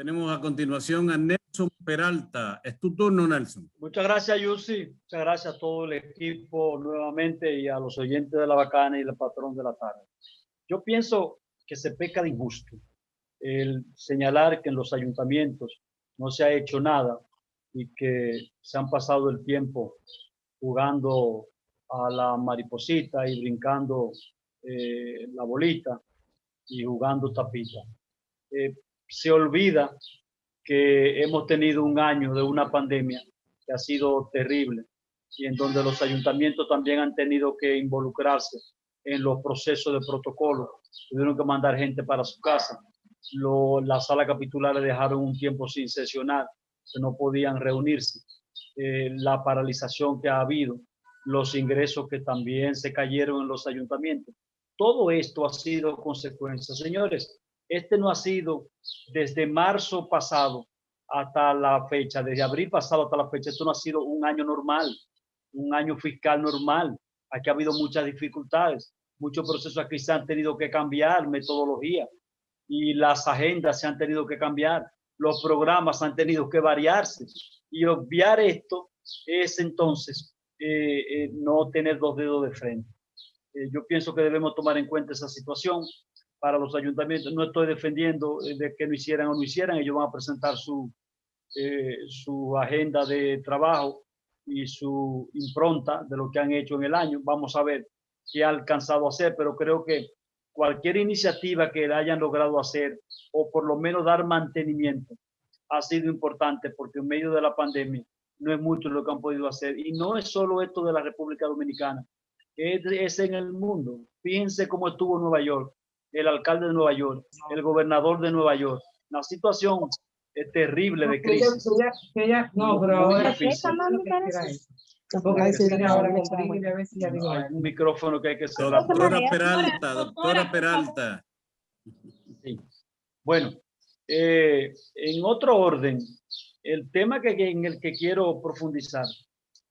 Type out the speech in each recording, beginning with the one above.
Tenemos a continuación a Nelson Peralta. Es tu turno, Nelson. Muchas gracias, Yusi. Muchas gracias a todo el equipo nuevamente y a los oyentes de La Bacana y el patrón de la tarde. Yo pienso que se peca de injusto el señalar que en los ayuntamientos no se ha hecho nada y que se han pasado el tiempo jugando a la mariposita y brincando la bolita y jugando tapita. Se olvida que hemos tenido un año de una pandemia que ha sido terrible y en donde los ayuntamientos también han tenido que involucrarse en los procesos de protocolo. Tuvieron que mandar gente para su casa. La sala capitular le dejaron un tiempo sin sesionar, que no podían reunirse. La paralización que ha habido, los ingresos que también se cayeron en los ayuntamientos. Todo esto ha sido consecuencia. Señores, este no ha sido desde marzo pasado hasta la fecha, desde abril pasado hasta la fecha, esto no ha sido un año normal, un año fiscal normal. Aquí ha habido muchas dificultades, muchos procesos aquí se han tenido que cambiar, metodología, y las agendas se han tenido que cambiar, los programas han tenido que variarse, y obviar esto es entonces no tener dos dedos de frente. Yo pienso que debemos tomar en cuenta esa situación para los ayuntamientos. No estoy defendiendo de que no hicieran o no hicieran, ellos van a presentar su agenda de trabajo y su impronta de lo que han hecho en el año. Vamos a ver qué ha alcanzado a hacer, pero creo que cualquier iniciativa que hayan logrado hacer o por lo menos dar mantenimiento ha sido importante, porque en medio de la pandemia no es mucho lo que han podido hacer. Y no es solo esto de la República Dominicana, es en el mundo. Fíjense cómo estuvo Nueva York, el alcalde de Nueva York, el gobernador de Nueva York. La situación es terrible de crisis. No, pero ahora hay un micrófono que hay que cerrar. Doctora Peralta. Sí. Bueno, en otro orden, el tema en el que quiero profundizar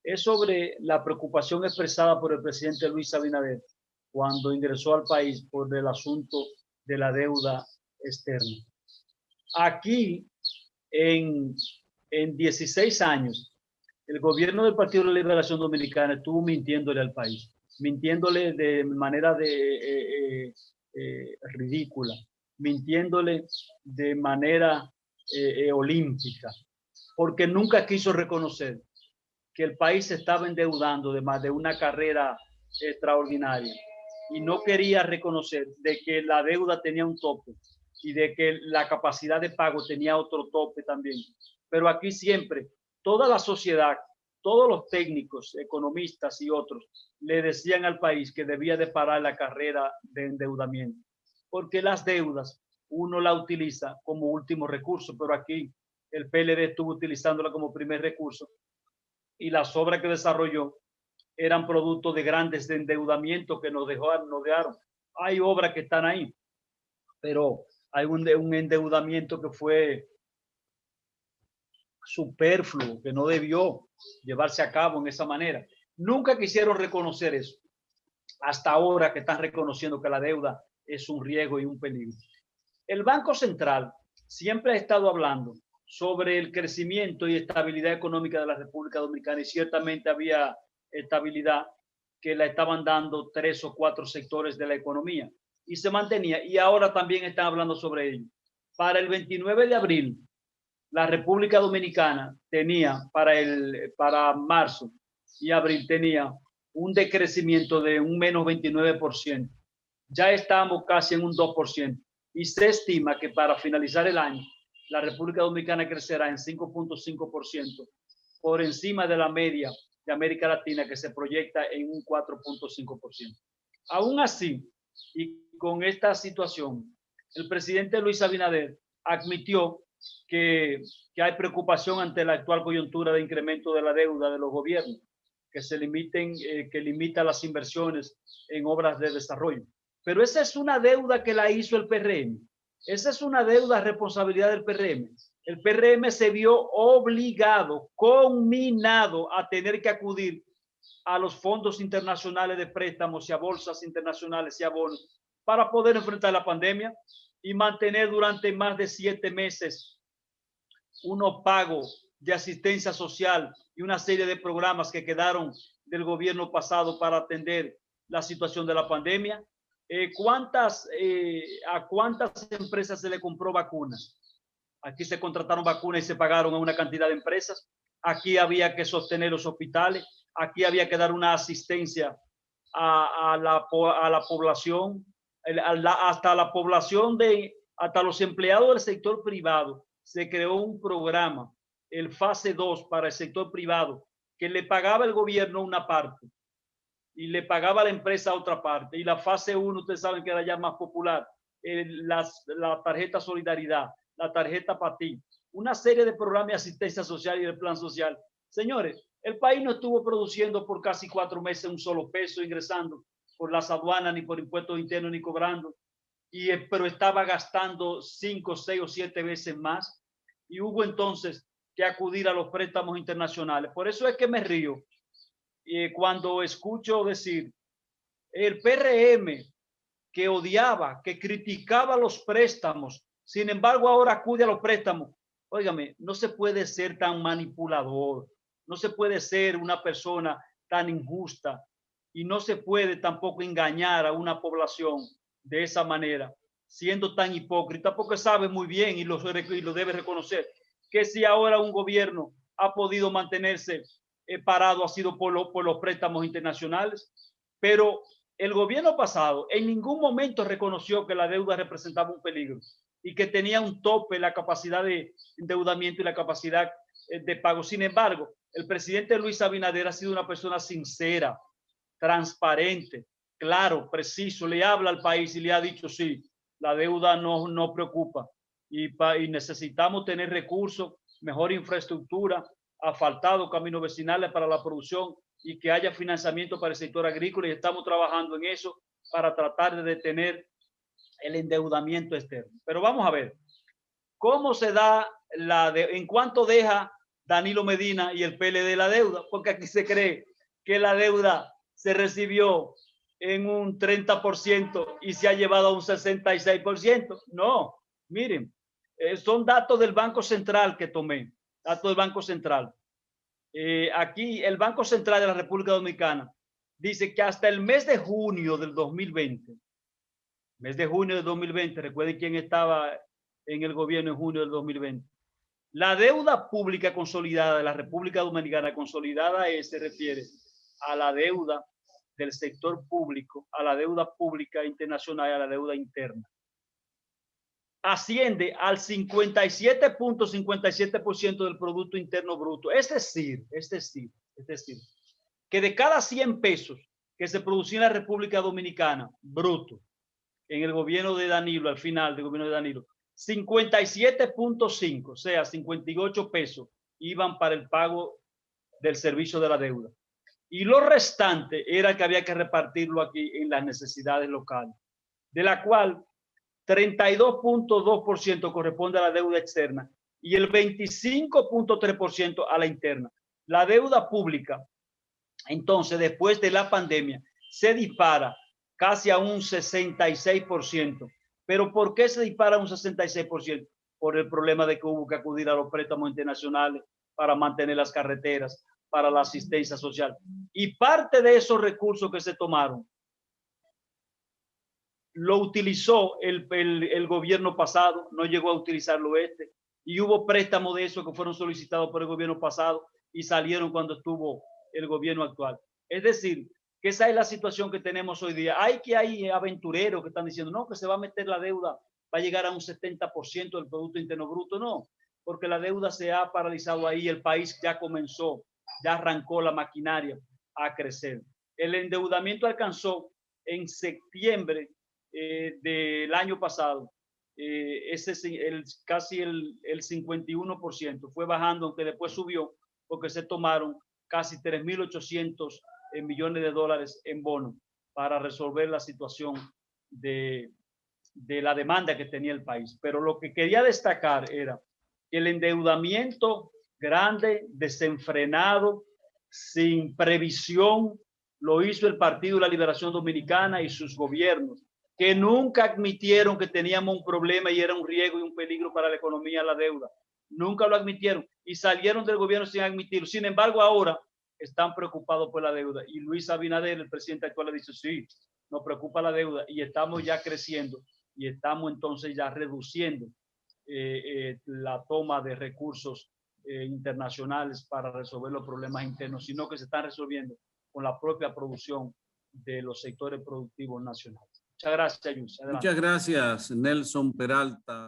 es sobre la preocupación expresada por el presidente Luis Abinader cuando ingresó al país por el asunto de la deuda externa. Aquí, en 16 años, el gobierno del Partido de la Liberación Dominicana estuvo mintiéndole al país, mintiéndole de manera ridícula, mintiéndole de manera olímpica, porque nunca quiso reconocer que el país se estaba endeudando de más de una carrera extraordinaria y no quería reconocer de que la deuda tenía un tope y de que la capacidad de pago tenía otro tope también. Pero aquí siempre, toda la sociedad, todos los técnicos, economistas y otros, le decían al país que debía de parar la carrera de endeudamiento, porque las deudas uno la utiliza como último recurso, pero aquí el PLD estuvo utilizándola como primer recurso y las obras que desarrolló eran producto de grandes endeudamientos que nos dejaron. Hay obras que están ahí, pero hay un endeudamiento que fue superfluo, que no debió llevarse a cabo en esa manera. Nunca quisieron reconocer eso, hasta ahora que están reconociendo que la deuda es un riesgo y un peligro. El Banco Central siempre ha estado hablando sobre el crecimiento y estabilidad económica de la República Dominicana, y ciertamente había estabilidad que la estaban dando 3 o 4 sectores de la economía y se mantenía, y ahora también están hablando sobre ello. Para el 29 de abril, la República Dominicana tenía, para marzo y abril, tenía un decrecimiento de un menos 29%. Ya estamos casi en un 2%, y se estima que para finalizar el año, la República Dominicana crecerá en 5.5%, por encima de la media de América Latina, que se proyecta en un 4.5%. Aún así, y con esta situación, el presidente Luis Abinader admitió que hay preocupación ante la actual coyuntura de incremento de la deuda de los gobiernos, que limita las inversiones en obras de desarrollo. Pero esa es una deuda que la hizo el PRM. Esa es una deuda responsabilidad del PRM. El PRM se vio obligado, conminado a tener que acudir a los fondos internacionales de préstamos y a bolsas internacionales y a bonos para poder enfrentar la pandemia y mantener durante más de 7 meses unos pagos de asistencia social y una serie de programas que quedaron del gobierno pasado para atender la situación de la pandemia. ¿A cuántas empresas se le compró vacunas? Aquí se contrataron vacunas y se pagaron a una cantidad de empresas. Aquí había que sostener los hospitales. Aquí había que dar una asistencia a la población, hasta los empleados del sector privado. Se creó un programa, el fase 2 para el sector privado, que le pagaba el gobierno una parte y le pagaba la empresa otra parte. Y la fase 1, ustedes saben que era ya más popular, la tarjeta Solidaridad, la tarjeta Patí, una serie de programas de asistencia social y de plan social. Señores, el país no estuvo produciendo por casi 4 meses un solo peso ingresando por las aduanas, ni por impuestos internos, ni cobrando. Pero estaba gastando 5, 6 o 7 veces más. Y hubo entonces que acudir a los préstamos internacionales. Por eso es que me río cuando escucho decir el PRM, que odiaba, que criticaba los préstamos, sin embargo ahora acude a los préstamos. Óigame, no se puede ser tan manipulador, no se puede ser una persona tan injusta y no se puede tampoco engañar a una población de esa manera, siendo tan hipócrita, porque sabe muy bien y lo debe reconocer, que si ahora un gobierno ha podido mantenerse parado ha sido por los préstamos internacionales, pero el gobierno pasado en ningún momento reconoció que la deuda representaba un peligro y que tenía un tope la capacidad de endeudamiento y la capacidad de pago. Sin embargo, el presidente Luis Abinader ha sido una persona sincera, transparente, claro, preciso, le habla al país y le ha dicho sí, la deuda no preocupa y necesitamos tener recursos, mejor infraestructura, asfaltado, caminos vecinales para la producción y que haya financiamiento para el sector agrícola, y estamos trabajando en eso para tratar de detener el endeudamiento externo. Pero vamos a ver cómo se da en cuánto deja Danilo Medina y el PLD la deuda, porque aquí se cree que la deuda se recibió en un 30% y se ha llevado a un 66%. No, miren, son datos del Banco Central que tomé, datos del Banco Central. Aquí el Banco Central de la República Dominicana dice que hasta el mes de junio del 2020, recuerden quién estaba en el gobierno en junio del 2020, la deuda pública consolidada de la República Dominicana, consolidada se refiere a la deuda del sector público, a la deuda pública internacional y a la deuda interna, asciende al 57.57% del Producto Interno Bruto. Es decir, que de cada 100 pesos que se producía en la República Dominicana, bruto, en el gobierno de Danilo, al final del gobierno de Danilo, 57.5, o sea, 58 pesos, iban para el pago del servicio de la deuda. Y lo restante era que había que repartirlo aquí en las necesidades locales, de la cual 32.2% corresponde a la deuda externa y el 25.3% a la interna. La deuda pública, entonces, después de la pandemia, se dispara casi a un 66%. ¿Pero por qué se dispara a un 66%? Por el problema de que hubo que acudir a los préstamos internacionales para mantener las carreteras, para la asistencia social. Y parte de esos recursos que se tomaron lo utilizó el gobierno pasado, no llegó a utilizarlo y hubo préstamos de esos que fueron solicitados por el gobierno pasado y salieron cuando estuvo el gobierno actual. Es decir, que esa es la situación que tenemos hoy día. Hay aventureros que están diciendo, no, que se va a meter la deuda, va a llegar a un 70% del Producto Interno Bruto. No, porque la deuda se ha paralizado ahí, el país ya comenzó, ya arrancó la maquinaria a crecer. El endeudamiento alcanzó en septiembre del año pasado, casi el 51%, fue bajando, aunque después subió, porque se tomaron casi 3.800 millones de dólares en bonos para resolver la situación de la demanda que tenía el país. Pero lo que quería destacar era que el endeudamiento grande, desenfrenado, sin previsión, lo hizo el Partido de la Liberación Dominicana y sus gobiernos, que nunca admitieron que teníamos un problema y era un riesgo y un peligro para la economía la deuda. nunca lo admitieron y salieron del gobierno sin admitirlo. Sin embargo, ahora están preocupados por la deuda. Y Luis Abinader, el presidente actual, le dice, sí, nos preocupa la deuda y estamos ya creciendo y estamos entonces ya reduciendo la toma de recursos internacionales para resolver los problemas internos, sino que se están resolviendo con la propia producción de los sectores productivos nacionales. Muchas gracias, Yus. Muchas gracias, Nelson Peralta.